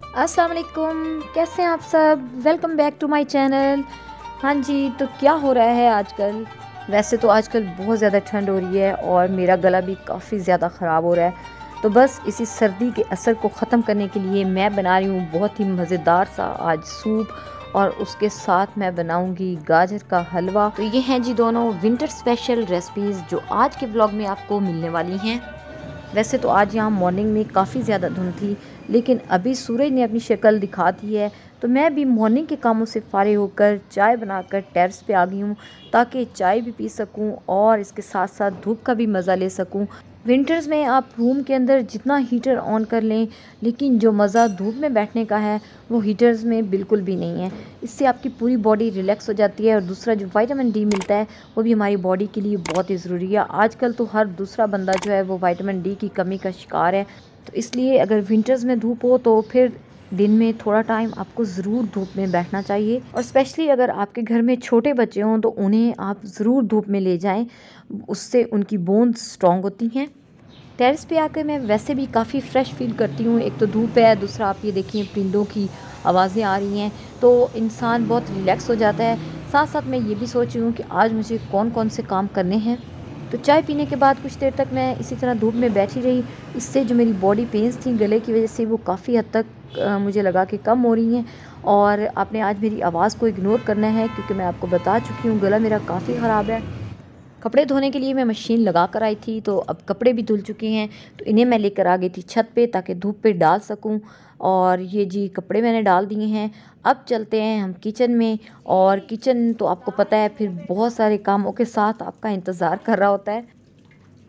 अस्सलाम वालेकुम, कैसे हैं आप सब। Welcome back to my channel. हाँ जी, तो क्या हो रहा है आजकल। वैसे तो आजकल बहुत ज़्यादा ठंड हो रही है और मेरा गला भी काफ़ी ज़्यादा ख़राब हो रहा है। तो बस इसी सर्दी के असर को ख़त्म करने के लिए मैं बना रही हूँ बहुत ही मज़ेदार सा आज सूप, और उसके साथ मैं बनाऊंगी गाजर का हलवा। तो ये हैं जी दोनों विंटर स्पेशल रेसिपीज़ जो आज के ब्लॉग में आपको मिलने वाली हैं। वैसे तो आज यहाँ मॉर्निंग में काफ़ी ज़्यादा धुंध थी, लेकिन अभी सूरज ने अपनी शक्ल दिखा दी है। तो मैं भी मॉर्निंग के कामों से फारिग होकर चाय बनाकर टेरेस पे आ गई हूँ, ताकि चाय भी पी सकूँ और इसके साथ साथ धूप का भी मज़ा ले सकूँ। विंटर्स में आप रूम के अंदर जितना हीटर ऑन कर लें, लेकिन जो मज़ा धूप में बैठने का है वो हीटर्स में बिल्कुल भी नहीं है। इससे आपकी पूरी बॉडी रिलैक्स हो जाती है, और दूसरा जो विटामिन डी मिलता है वो भी हमारी बॉडी के लिए बहुत ही ज़रूरी है। आजकल तो हर दूसरा बंदा जो है वो विटामिन डी की कमी का शिकार है। तो इसलिए अगर विंटर्स में धूप हो तो फिर दिन में थोड़ा टाइम आपको ज़रूर धूप में बैठना चाहिए, और स्पेशली अगर आपके घर में छोटे बच्चे हों तो उन्हें आप ज़रूर धूप में ले जाएं, उससे उनकी बोन्स स्ट्रॉन्ग होती हैं। टेरेस पे आकर मैं वैसे भी काफ़ी फ़्रेश फील करती हूँ। एक तो धूप है, दूसरा आप ये देखिए परिंदों की आवाज़ें आ रही हैं, तो इंसान बहुत रिलैक्स हो जाता है। साथ साथ मैं ये भी सोच रही हूँ कि आज मुझे कौन कौन से काम करने हैं। तो चाय पीने के बाद कुछ देर तक मैं इसी तरह धूप में बैठी रही। इससे जो मेरी बॉडी पेन्स थी गले की वजह से, वो काफ़ी हद तक मुझे लगा कि कम हो रही हैं। और आपने आज मेरी आवाज़ को इग्नोर करना है, क्योंकि मैं आपको बता चुकी हूँ गला मेरा काफ़ी ख़राब है। कपड़े धोने के लिए मैं मशीन लगा कर आई थी, तो अब कपड़े भी धुल चुके हैं। तो इन्हें मैं लेकर आ गई थी छत पे, ताकि धूप पे डाल सकूं। और ये जी कपड़े मैंने डाल दिए हैं। अब चलते हैं हम किचन में। और किचन तो आपको पता है फिर बहुत सारे कामों के साथ आपका इंतज़ार कर रहा होता है।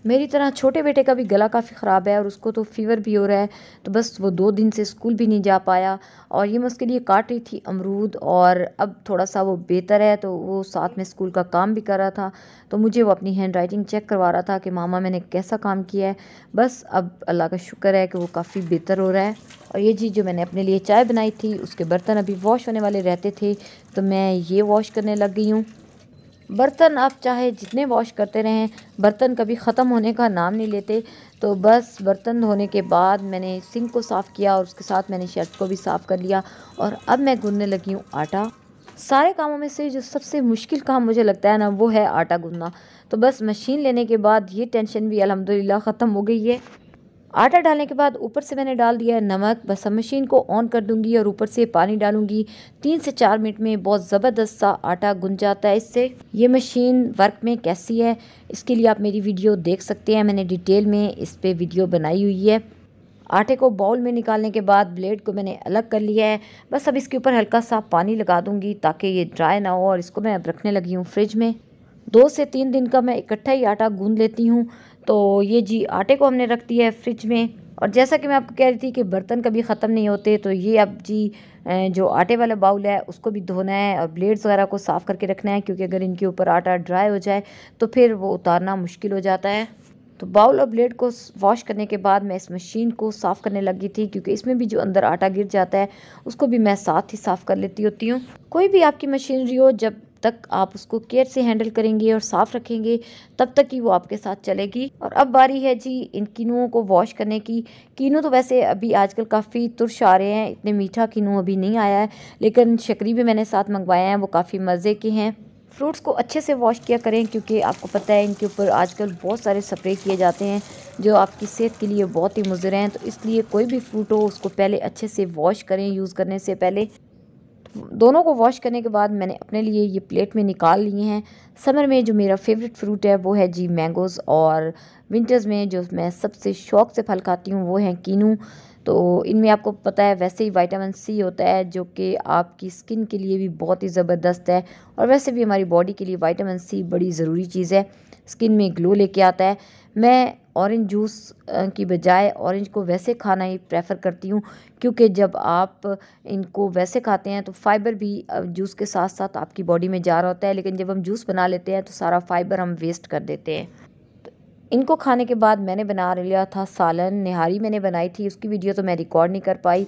मेरी तरह छोटे बेटे का भी गला काफ़ी ख़राब है, और उसको तो फ़ीवर भी हो रहा है। तो बस वो 2 दिन से स्कूल भी नहीं जा पाया। और ये मैं उसके लिए काट रही थी अमरूद, और अब थोड़ा सा वो बेहतर है, तो वो साथ में स्कूल का काम भी कर रहा था। तो मुझे वो अपनी हैंड राइटिंग चेक करवा रहा था कि मामा मैंने कैसा काम किया है। बस अब अल्लाह का शुक्र है कि वो काफ़ी बेहतर हो रहा है। और ये जी जो मैंने अपने लिए चाय बनाई थी, उसके बर्तन अभी वॉश होने वाले रहते थे, तो मैं ये वॉश करने लग गई हूँ। बर्तन आप चाहे जितने वॉश करते रहें, बर्तन कभी ख़त्म होने का नाम नहीं लेते। तो बस बर्तन धोने के बाद मैंने सिंक को साफ़ किया, और उसके साथ मैंने शर्ट को भी साफ़ कर लिया। और अब मैं गूँथने लगी हूँ आटा। सारे कामों में से जो सबसे मुश्किल काम मुझे लगता है ना, वो है आटा गूँथना। तो बस मशीन लेने के बाद ये टेंशन भी अल्हम्दुलिल्लाह ख़त्म हो गई है। आटा डालने के बाद ऊपर से मैंने डाल दिया है नमक। बस अब मशीन को ऑन कर दूंगी और ऊपर से पानी डालूंगी। 3 से 4 मिनट में बहुत ज़बरदस्त सा आटा गुंज जाता है इससे। ये मशीन वर्क में कैसी है, इसके लिए आप मेरी वीडियो देख सकते हैं, मैंने डिटेल में इस पर वीडियो बनाई हुई है। आटे को बाउल में निकालने के बाद ब्लेड को मैंने अलग कर लिया है। बस अब इसके ऊपर हल्का सा पानी लगा दूंगी, ताकि ये ड्राई ना हो। और इसको मैं अब रखने लगी हूँ फ्रिज में। 2 से 3 दिन का मैं इकट्ठा ही आटा गूंद लेती हूँ। तो ये जी आटे को हमने रख दिया है फ्रिज में। और जैसा कि मैं आपको कह रही थी कि बर्तन कभी ख़त्म नहीं होते, तो ये अब जी जो आटे वाला बाउल है उसको भी धोना है, और ब्लेड्स वगैरह को साफ़ करके रखना है, क्योंकि अगर इनके ऊपर आटा ड्राई हो जाए तो फिर वो उतारना मुश्किल हो जाता है। तो बाउल और ब्लेड को वॉश करने के बाद मैं इस मशीन को साफ़ करने लगी थी, क्योंकि इसमें भी जो अंदर आटा गिर जाता है उसको भी मैं साथ ही साफ़ कर लेती होती हूँ। कोई भी आपकी मशीनरी हो, जब तक आप उसको केयर से हैंडल करेंगे और साफ़ रखेंगे, तब तक ही वो आपके साथ चलेगी। और अब बारी है जी इन कीनुओं को वॉश करने की। कीनू तो वैसे अभी आजकल काफ़ी तुर्श आ रहे हैं, इतने मीठा कीनू अभी नहीं आया है, लेकिन शकरी भी मैंने साथ मंगवाए हैं, वो काफ़ी मज़े के हैं। फ्रूट्स को अच्छे से वॉश किया करें, क्योंकि आपको पता है इनके ऊपर आजकल बहुत सारे स्प्रे किए जाते हैं जो आपकी सेहत के लिए बहुत ही मुज़र हैं। तो इसलिए कोई भी फ्रूट हो उसको पहले अच्छे से वॉश करें यूज़ करने से पहले। दोनों को वॉश करने के बाद मैंने अपने लिए ये प्लेट में निकाल लिए हैं। समर में जो मेरा फेवरेट फ्रूट है वो है जी मैंगोज़, और विंटर्स में जो मैं सबसे शौक़ से फल खाती हूँ वो हैं कीनू। तो इनमें आपको पता है वैसे ही विटामिन सी होता है, जो कि आपकी स्किन के लिए भी बहुत ही ज़बरदस्त है, और वैसे भी हमारी बॉडी के लिए विटामिन सी बड़ी ज़रूरी चीज़ है, स्किन में ग्लो लेके आता है। मैं ऑरेंज जूस की बजाय ऑरेंज को वैसे खाना ही प्रेफर करती हूँ, क्योंकि जब आप इनको वैसे खाते हैं तो फ़ाइबर भी जूस के साथ साथ आपकी बॉडी में जा रहा होता है, लेकिन जब हम जूस बना लेते हैं तो सारा फ़ाइबर हम वेस्ट कर देते हैं। इनको खाने के बाद मैंने बना लिया था सालन। निहारी मैंने बनाई थी, उसकी वीडियो तो मैं रिकॉर्ड नहीं कर पाई।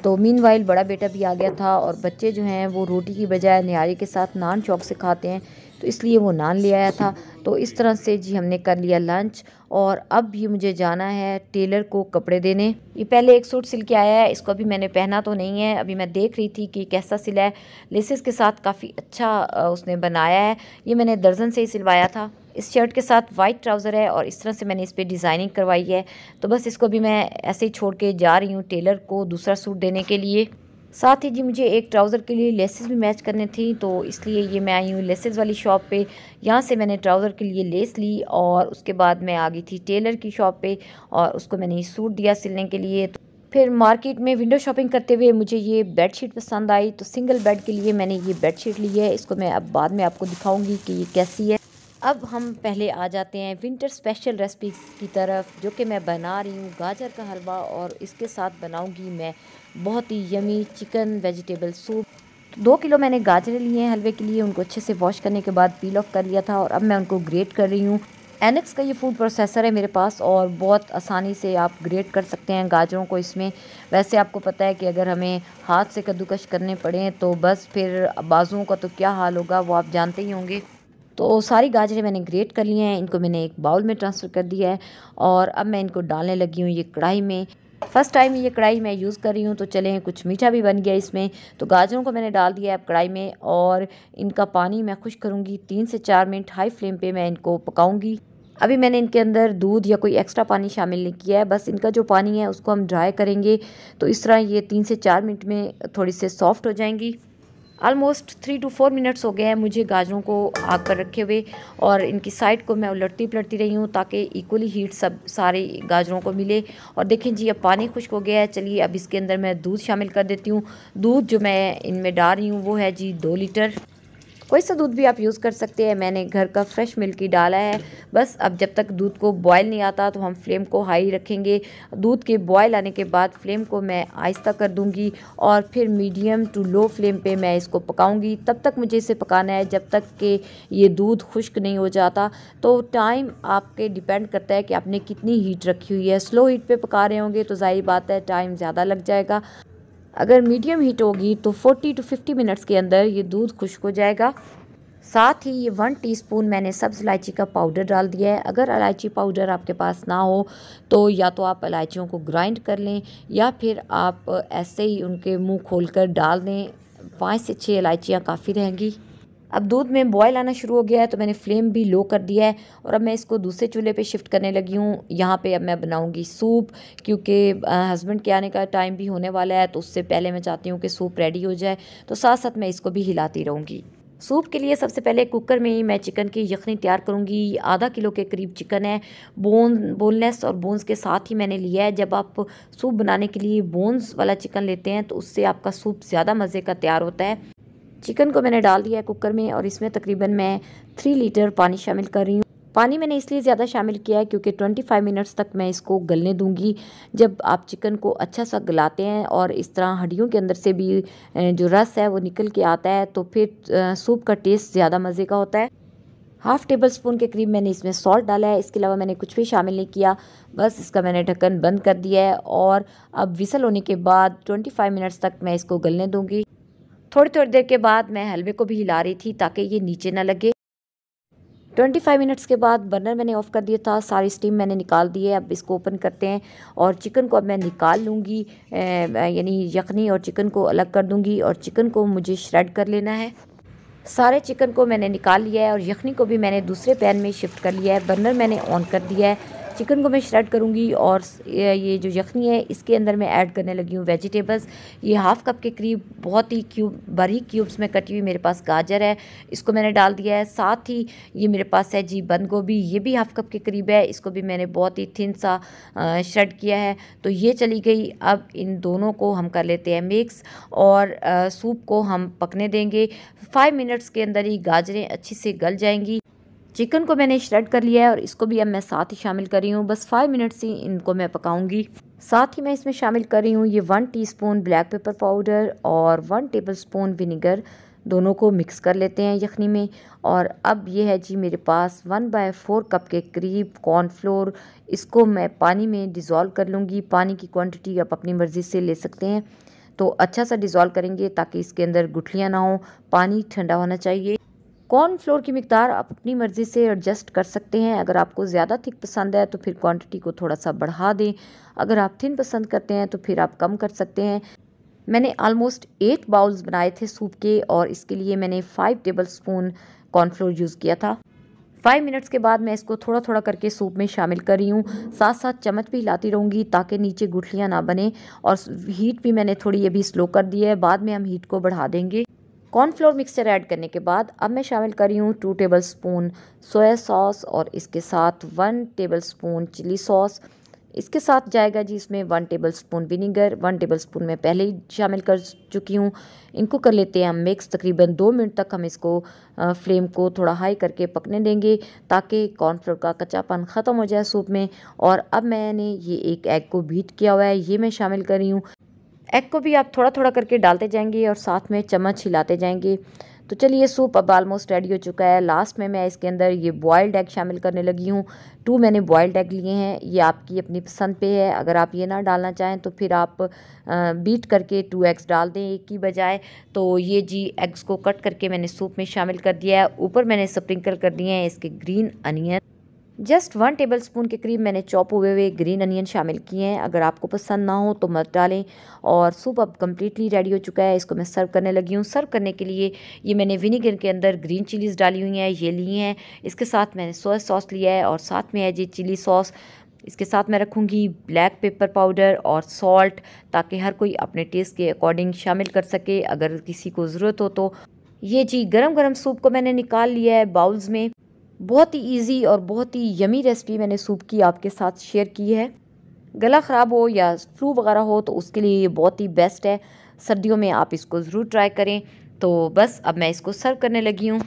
तो मीनवाइल बड़ा बेटा भी आ गया था, और बच्चे जो हैं वो रोटी की बजाय निहारी के साथ नान शौक से खाते हैं। तो इसलिए वो नान ले आया था। तो इस तरह से जी हमने कर लिया लंच और अब ये मुझे जाना है टेलर को कपड़े देने। ये पहले एक सूट सिल के आया है, इसको अभी मैंने पहना तो नहीं है, अभी मैं देख रही थी कि कैसा सिला है। लेसेस के साथ काफ़ी अच्छा उसने बनाया है। ये मैंने दर्जन से ही सिलवाया था। इस शर्ट के साथ वाइट ट्राउज़र है और इस तरह से मैंने इस पर डिज़ाइनिंग करवाई है। तो बस इसको भी मैं ऐसे ही छोड़ के जा रही हूँ टेलर को दूसरा सूट देने के लिए। साथ ही जी मुझे एक ट्राउज़र के लिए लेसेस भी मैच करनी थी, तो इसलिए ये मैं आई हूँ लेसेस वाली शॉप पे। यहाँ से मैंने ट्राउज़र के लिए लेस ली और उसके बाद मैं आ गई थी टेलर की शॉप पे और उसको मैंने ये सूट दिया सिलने के लिए। तो फिर मार्केट में विंडो शॉपिंग करते हुए मुझे ये बेडशीट पसंद आई, तो सिंगल बेड के लिए मैंने ये बेडशीट ली है। इसको मैं अब बाद में आपको दिखाऊँगी कि ये कैसी है। अब हम पहले आ जाते हैं विंटर स्पेशल रेसिपीज़ की तरफ, जो कि मैं बना रही हूँ गाजर का हलवा और इसके साथ बनाऊँगी मैं बहुत ही yummy chicken vegetable soup. 2 kilo मैंने गाजरें लिए हैं हलवे के लिए, उनको अच्छे से वॉश करने के बाद पील ऑफ कर लिया था और अब मैं उनको ग्रेट कर रही हूँ। एनेक्स का ये फूड प्रोसेसर है मेरे पास और बहुत आसानी से आप ग्रेट कर सकते हैं गाजरों को इसमें। वैसे आपको पता है कि अगर हमें हाथ से कद्दूकश करने पड़े तो बस फिर बाजुओं का तो क्या हाल होगा वो आप जानते ही होंगे। तो सारी गाजरें मैंने ग्रेट कर ली हैं, इनको मैंने एक बाउल में ट्रांसफ़र कर दिया है और अब मैं इनको डालने लगी हूँ ये कढ़ाई में। फ़र्स्ट टाइम ये कढ़ाई मैं यूज़ कर रही हूँ, तो चलें कुछ मीठा भी बन गया इसमें। तो गाजरों को मैंने डाल दिया है अब कढ़ाई में और इनका पानी मैं खुश करूँगी। 3 से 4 मिनट हाई फ्लेम पे मैं इनको पकाऊँगी। अभी मैंने इनके अंदर दूध या कोई एक्स्ट्रा पानी शामिल नहीं किया है, बस इनका जो पानी है उसको हम ड्राई करेंगे। तो इस तरह ये 3 से 4 मिनट में थोड़ी से सॉफ्ट हो जाएंगी। ऑलमोस्ट 3 to 4 मिनट्स हो गए हैं मुझे गाजरों को आग पर रखे हुए और इनकी साइड को मैं उलटती पलटती रही हूँ ताकि इक्वली हीट सब सारे गाजरों को मिले। और देखें जी अब पानी खुश्क हो गया है। चलिए अब इसके अंदर मैं दूध शामिल कर देती हूँ। दूध जो मैं इनमें डाल रही हूँ वो है जी 2 लीटर। कोई सा दूध भी आप यूज़ कर सकते हैं, मैंने घर का फ्रेश मिल्क ही डाला है। बस अब जब तक दूध को बॉयल नहीं आता तो हम फ्लेम को हाई रखेंगे। दूध के बॉयल आने के बाद फ्लेम को मैं आहिस्ता कर दूंगी और फिर मीडियम टू लो फ्लेम पे मैं इसको पकाऊंगी। तब तक मुझे इसे पकाना है जब तक कि ये दूध खुश्क नहीं हो जाता। तो टाइम आपके डिपेंड करता है कि आपने कितनी हीट रखी हुई है। स्लो हीट पे पका रहे होंगे तो ज़ाहिर बात है टाइम ज़्यादा लग जाएगा। अगर मीडियम हीट होगी तो 40 to 50 मिनट्स के अंदर ये दूध खुश्क हो जाएगा। साथ ही ये 1 टीस्पून मैंने सब्ज़ इलायची का पाउडर डाल दिया है। अगर इलायची पाउडर आपके पास ना हो तो या तो आप इलायचियों को ग्राइंड कर लें या फिर आप ऐसे ही उनके मुंह खोलकर डाल दें। 5 से 6 इलायचियाँ काफ़ी रहेंगी। अब दूध में बॉयल आना शुरू हो गया है तो मैंने फ्लेम भी लो कर दिया है और अब मैं इसको दूसरे चूल्हे पे शिफ्ट करने लगी हूँ। यहाँ पे अब मैं बनाऊँगी सूप, क्योंकि हस्बैंड के आने का टाइम भी होने वाला है तो उससे पहले मैं चाहती हूँ कि सूप रेडी हो जाए। तो साथ साथ मैं इसको भी हिलाती रहूँगी। सूप के लिए सबसे पहले कुकर में ही मैं चिकन की यखनी तैयार करूँगी। आधा किलो के करीब चिकन है। बोनलेस और बोन्स के साथ ही मैंने लिया है। जब आप सूप बनाने के लिए बोन्स वाला चिकन लेते हैं तो उससे आपका सूप ज़्यादा मज़े का तैयार होता है। चिकन को मैंने डाल दिया है कुकर में और इसमें तकरीबन मैं 3 लीटर पानी शामिल कर रही हूँ। पानी मैंने इसलिए ज़्यादा शामिल किया है क्योंकि 25 मिनट्स तक मैं इसको गलने दूंगी। जब आप चिकन को अच्छा सा गलाते हैं और इस तरह हड्डियों के अंदर से भी जो रस है वो निकल के आता है तो फिर सूप का टेस्ट ज़्यादा मज़े का होता है। हाफ़ टेबल स्पून के करीब मैंने इसमें सॉल्ट डाला है। इसके अलावा मैंने कुछ भी शामिल नहीं किया। बस इसका मैंने ढक्कन बंद कर दिया है और अब विसल होने के बाद 25 मिनट्स तक मैं इसको गलने दूँगी। थोड़ी थोड़ी देर के बाद मैं हलवे को भी हिला रही थी ताकि ये नीचे ना लगे। 25 मिनट्स के बाद बर्नर मैंने ऑफ़ कर दिया था, सारी स्टीम मैंने निकाल दी है। अब इसको ओपन करते हैं और चिकन को अब मैं निकाल लूँगी, यानी यखनी और चिकन को अलग कर दूँगी और चिकन को मुझे श्रेड कर लेना है। सारे चिकन को मैंने निकाल लिया है और यखनी को भी मैंने दूसरे पैन में शिफ्ट कर लिया है। बर्नर मैंने ऑन कर दिया है। चिकन को मैं श्रेड करूँगी और ये जो यखनी है इसके अंदर मैं ऐड करने लगी हूँ वेजिटेबल्स। ये हाफ़ कप के करीब बहुत ही बारीक क्यूब्स में कटी हुई मेरे पास गाजर है, इसको मैंने डाल दिया है। साथ ही ये मेरे पास है जी बंद गोभी, ये भी हाफ़ कप के करीब है, इसको भी मैंने बहुत ही थिन सा श्रेड किया है। तो ये चली गई। अब इन दोनों को हम कर लेते हैं मिक्स और सूप को हम पकने देंगे। 5 मिनट्स के अंदर ही गाजरें अच्छी से गल जाएंगी। चिकन को मैंने श्रेड कर लिया है और इसको भी अब मैं साथ ही शामिल कर रही हूँ। बस 5 मिनट्स ही इनको मैं पकाऊंगी। साथ ही मैं इसमें शामिल कर रही हूँ ये 1 टीस्पून ब्लैक पेपर पाउडर और 1 टेबलस्पून विनेगर। दोनों को मिक्स कर लेते हैं यखनी में। और अब ये है जी मेरे पास 1/4 कप के करीब कॉर्नफ्लोर। इसको मैं पानी में डिज़ोल्व कर लूँगी। पानी की क्वांटिटी आप अपनी मर्ज़ी से ले सकते हैं। तो अच्छा सा डिज़ोल्व करेंगे ताकि इसके अंदर गुठलियाँ ना हो। पानी ठंडा होना चाहिए। कॉर्नफ्लोर की मिकदार आप अपनी मर्ज़ी से एडजस्ट कर सकते हैं। अगर आपको ज़्यादा थिक पसंद है तो फिर क्वांटिटी को थोड़ा सा बढ़ा दें, अगर आप थिन पसंद करते हैं तो फिर आप कम कर सकते हैं। मैंने ऑलमोस्ट 8 बाउल्स बनाए थे सूप के और इसके लिए मैंने 5 टेबल स्पून कॉर्नफ्लोर यूज़ किया था। 5 मिनट्स के बाद मैं इसको थोड़ा थोड़ा करके सूप में शामिल कर रही हूँ। साथ साथ चम्मच भी हिलाती रहूँगी ताकि नीचे गुठलियाँ ना बने। और हीट भी मैंने थोड़ी अभी स्लो कर दी है, बाद में हम हीट को बढ़ा देंगे। कॉर्नफ्लोर मिक्सचर ऐड करने के बाद अब मैं शामिल कर रही हूँ 2 टेबल स्पून सोया सॉस और इसके साथ 1 टेबल स्पून चिली सॉस। इसके साथ जाएगा जी इसमें 1 table spoon vinegar, 1 table spoon मैं पहले ही शामिल कर चुकी हूँ। इनको कर लेते हैं हम मिक्स। तकरीबन 2 मिनट तक हम इसको फ्लेम को थोड़ा हाई करके पकने देंगे ताकि कॉर्नफ्लोर का कच्चापन ख़त्म हो जाए सूप में। और अब मैंने ये एक एग को बीट किया हुआ है, ये मैं शामिल कर रही हूँ। एग को भी आप थोड़ा थोड़ा करके डालते जाएंगे और साथ में चम्मच हिलाते जाएंगे। तो चलिए सूप अब ऑलमोस्ट रेडी हो चुका है। लास्ट में मैं इसके अंदर ये बॉयल्ड एग शामिल करने लगी हूँ। 2 मैंने बॉयल्ड एग लिए हैं, ये आपकी अपनी पसंद पे है। अगर आप ये ना डालना चाहें तो फिर आप बीट करके 2 एग्स डाल दें एक की बजाय। तो ये जी एग्स को कट करके मैंने सूप में शामिल कर दिया है। ऊपर मैंने स्प्रिंकल कर दिए हैं इसके green onion. Just 1 table spoon के करीब मैंने चॉप हुए ग्रीन अनियन शामिल किए हैं। अगर आपको पसंद ना हो तो मत डालें। और सूप अब कम्प्लीटली रेडी हो चुका है। इसको मैं सर्व करने लगी हूँ। सर्व करने के लिए ये मैंने विनीगर के अंदर ग्रीन चिलीज़ डाली हुई हैं, ये ली हैं। इसके साथ मैंने सोया सॉस लिया है और साथ में है जी चिली सॉस। इसके साथ मैं रखूँगी ब्लैक पेपर पाउडर और सॉल्ट ताकि हर कोई अपने टेस्ट के अकॉर्डिंग शामिल कर सके अगर किसी को ज़रूरत हो तो। ये जी गरम गरम सूप को मैंने निकाल लिया है बाउल्स में। बहुत ही इजी और बहुत ही यमी रेसिपी मैंने सूप की आपके साथ शेयर की है। गला ख़राब हो या फ्लू वगैरह हो तो उसके लिए ये बहुत ही बेस्ट है। सर्दियों में आप इसको ज़रूर ट्राई करें। तो बस अब मैं इसको सर्व करने लगी हूँ।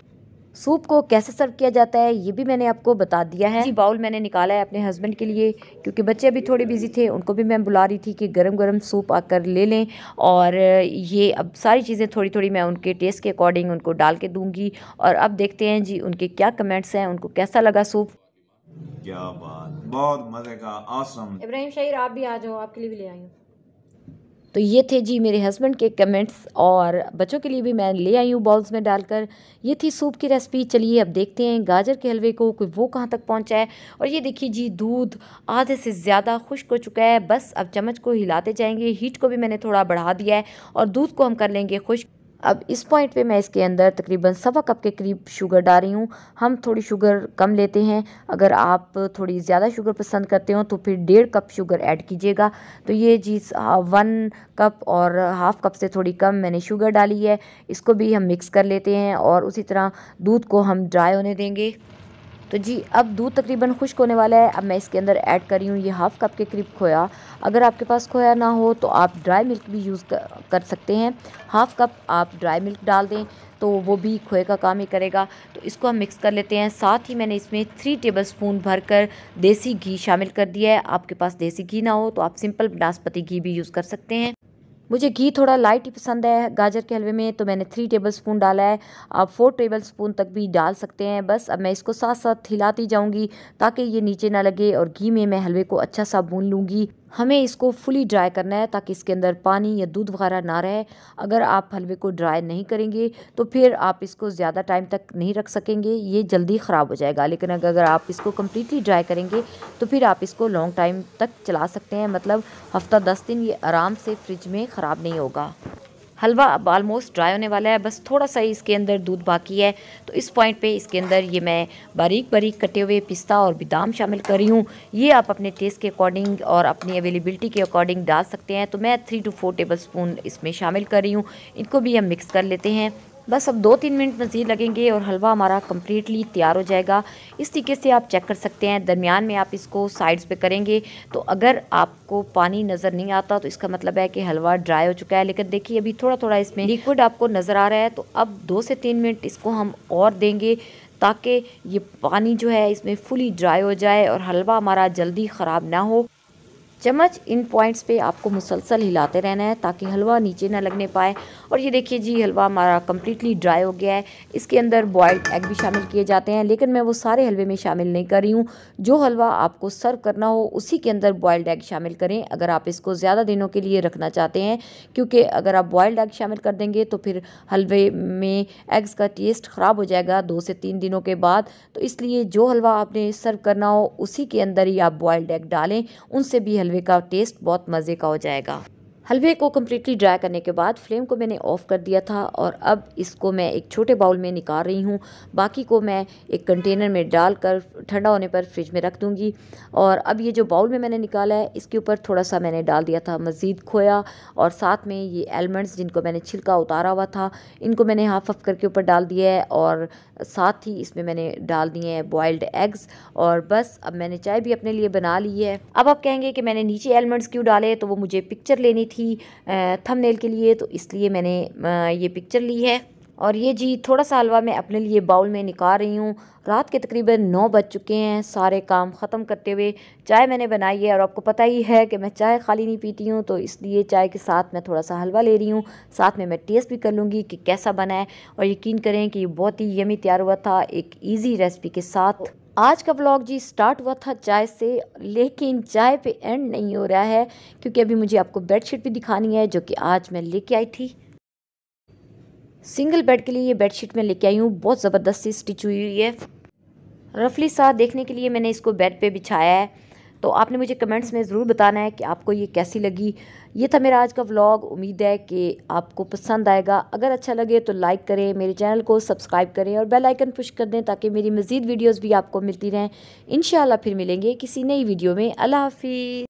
सूप को कैसे सर्व किया जाता है ये भी मैंने आपको बता दिया है। जी बाउल मैंने निकाला है अपने हस्बैंड के लिए क्योंकि बच्चे अभी थोड़े बिजी थे, उनको भी मैं बुला रही थी कि गरम गरम सूप आकर ले लें। और ये अब सारी चीज़ें थोड़ी थोड़ी मैं उनके टेस्ट के अकॉर्डिंग उनको डाल के दूंगी। और अब देखते हैं जी उनके क्या कमेंट्स हैं, उनको कैसा लगा सूप। क्या बात, बहुत मज़े का, ऑसम। इब्राहिम शाहिर आप भी आ जाओ, आपके लिए भी ले आई हूँ। तो ये थे जी मेरे हस्बैंड के कमेंट्स और बच्चों के लिए भी मैं ले आई हूँ बाउल्स में डालकर। ये थी सूप की रेसिपी। चलिए अब देखते हैं गाजर के हलवे को कोई वो कहाँ तक पहुँचा है। और ये देखिए जी दूध आधे से ज़्यादा खुश्क हो चुका है। बस अब चम्मच को हिलाते जाएंगे। हीट को भी मैंने थोड़ा बढ़ा दिया है और दूध को हम कर लेंगे खुश्क। अब इस पॉइंट पे मैं इसके अंदर तकरीबन 1.25 कप के करीब शुगर डाल रही हूँ। हम थोड़ी शुगर कम लेते हैं, अगर आप थोड़ी ज़्यादा शुगर पसंद करते हो तो फिर 1.5 कप शुगर ऐड कीजिएगा। तो ये जी 1 कप और हाफ कप से थोड़ी कम मैंने शुगर डाली है। इसको भी हम मिक्स कर लेते हैं और उसी तरह दूध को हम ड्राई होने देंगे। तो जी अब दूध तकरीबन खुश्क होने वाला है। अब मैं इसके अंदर ऐड कर रही हूँ ये हाफ़ कप के करीब खोया। अगर आपके पास खोया ना हो तो आप ड्राई मिल्क भी यूज़ कर सकते हैं। हाफ़ कप आप ड्राई मिल्क डाल दें तो वो भी खोए का काम ही करेगा। तो इसको हम मिक्स कर लेते हैं। साथ ही मैंने इसमें 3 टेबल स्पून भरकर देसी घी शामिल कर दिया है। आपके पास देसी घी ना हो तो आप सिंपल नाशपती घी भी यूज़ कर सकते हैं। मुझे घी थोड़ा लाइट ही पसंद है गाजर के हलवे में, तो मैंने 3 टेबल स्पून डाला है। आप 4 टेबल स्पून तक भी डाल सकते हैं। बस अब मैं इसको साथ साथ हिलाती जाऊंगी ताकि ये नीचे ना लगे और घी में मैं हलवे को अच्छा सा भून लूँगी। हमें इसको फुली ड्राई करना है ताकि इसके अंदर पानी या दूध वगैरह ना रहे। अगर आप हलवे को ड्राई नहीं करेंगे तो फिर आप इसको ज़्यादा टाइम तक नहीं रख सकेंगे, ये जल्दी ख़राब हो जाएगा। लेकिन अगर आप इसको कम्प्लीटली ड्राई करेंगे तो फिर आप इसको लॉन्ग टाइम तक चला सकते हैं, मतलब हफ़्ता 10 दिन ये आराम से फ्रिज में ख़राब नहीं होगा। हलवा अब ऑलमोस्ट ड्राई होने वाला है, बस थोड़ा सा ही इसके अंदर दूध बाकी है। तो इस पॉइंट पे इसके अंदर ये मैं बारीक बारीक कटे हुए पिस्ता और बादाम शामिल कर रही हूँ। ये आप अपने टेस्ट के अकॉर्डिंग और अपनी अवेलेबिलिटी के अकॉर्डिंग डाल सकते हैं। तो मैं 3 to 4 टेबल स्पून इसमें शामिल कर रही हूँ। इनको भी हम मिक्स कर लेते हैं। बस अब 2-3 मिनट मज़ीद लगेंगे और हलवा हमारा कम्प्लीटली तैयार हो जाएगा। इस तरीके से आप चेक कर सकते हैं। दरमियान में आप इसको साइड्स पे करेंगे तो अगर आपको पानी नज़र नहीं आता तो इसका मतलब है कि हलवा ड्राई हो चुका है। लेकिन देखिए अभी थोड़ा थोड़ा इसमें लिक्विड आपको नज़र आ रहा है। तो अब 2 से 3 मिनट इसको हम और देंगे ताकि ये पानी जो है इसमें फुली ड्राई हो जाए और हलवा हमारा जल्दी ख़राब ना हो। चम्मच इन पॉइंट्स पे आपको मुसलसल हिलाते रहना है ताकि हलवा नीचे ना लगने पाए। और ये देखिए जी, हलवा हमारा कम्प्लीटली ड्राई हो गया है। इसके अंदर बॉइल्ड एग भी शामिल किए जाते हैं, लेकिन मैं वो सारे हलवे में शामिल नहीं कर रही हूँ। जो हलवा आपको सर्व करना हो उसी के अंदर बॉइल्ड एग शामिल करें, अगर आप इसको ज़्यादा दिनों के लिए रखना चाहते हैं, क्योंकि अगर आप बॉइल्ड एग शामिल कर देंगे तो फिर हलवे में एग्स का टेस्ट ख़राब हो जाएगा 2 से 3 दिनों के बाद। तो इसलिए जो हलवा आपने सर्व करना हो उसी के अंदर ही आप बॉइल्ड एग डालें, उनसे भी हलवे का टेस्ट बहुत मज़े का हो जाएगा। हलवे को कम्प्लीटली ड्राई करने के बाद फ्लेम को मैंने ऑफ़ कर दिया था और अब इसको मैं एक छोटे बाउल में निकाल रही हूँ। बाकी को मैं एक कंटेनर में डालकर ठंडा होने पर फ्रिज में रख दूँगी। और अब ये जो बाउल में मैंने निकाला है इसके ऊपर थोड़ा सा मैंने डाल दिया था मज़ीद खोया, और साथ में ये आलमंड्स जिनको मैंने छिलका उतारा हुआ था इनको मैंने हाफ हाफ करके ऊपर डाल दिया है, और साथ ही इसमें मैंने डाल दिए हैं बॉइल्ड एग्स। और बस अब मैंने चाय भी अपने लिए बना ली है। अब आप कहेंगे कि मैंने नीचे आलमंड्स क्यों डाले, तो वो मुझे पिक्चर लेनी थी थंबनेल के लिए, तो इसलिए मैंने ये पिक्चर ली है। और ये जी थोड़ा सा हलवा मैं अपने लिए बाउल में निकाल रही हूँ। रात के तकरीबन 9 बज चुके हैं, सारे काम ख़त्म करते हुए चाय मैंने बनाई है। और आपको पता ही है कि मैं चाय खाली नहीं पीती हूँ, तो इसलिए चाय के साथ मैं थोड़ा सा हलवा ले रही हूँ। साथ में मैं टेस्ट भी कर लूँगी कि कैसा बना है। और यकीन करें कि ये बहुत ही यमी तैयार हुआ था एक ईजी रेसिपी के साथ। आज का व्लॉग जी स्टार्ट हुआ था चाय से, लेकिन चाय पे एंड नहीं हो रहा है, क्योंकि अभी मुझे आपको बेडशीट भी दिखानी है जो कि आज मैं लेके आई थी। सिंगल बेड के लिए ये बेडशीट मैं लेके आई हूँ, बहुत ज़बरदस्त सी स्टिच हुई हुई है। रफली सा देखने के लिए मैंने इसको बेड पे बिछाया है। तो आपने मुझे कमेंट्स में ज़रूर बताना है कि आपको ये कैसी लगी। ये था मेरा आज का व्लॉग, उम्मीद है कि आपको पसंद आएगा। अगर अच्छा लगे तो लाइक करें, मेरे चैनल को सब्सक्राइब करें और बेल आइकन पुश कर दें ताकि मेरी मज़ीद वीडियोज़ भी आपको मिलती रहें। इंशाल्लाह फिर मिलेंगे किसी नई वीडियो में। अल्लाह हाफिज़।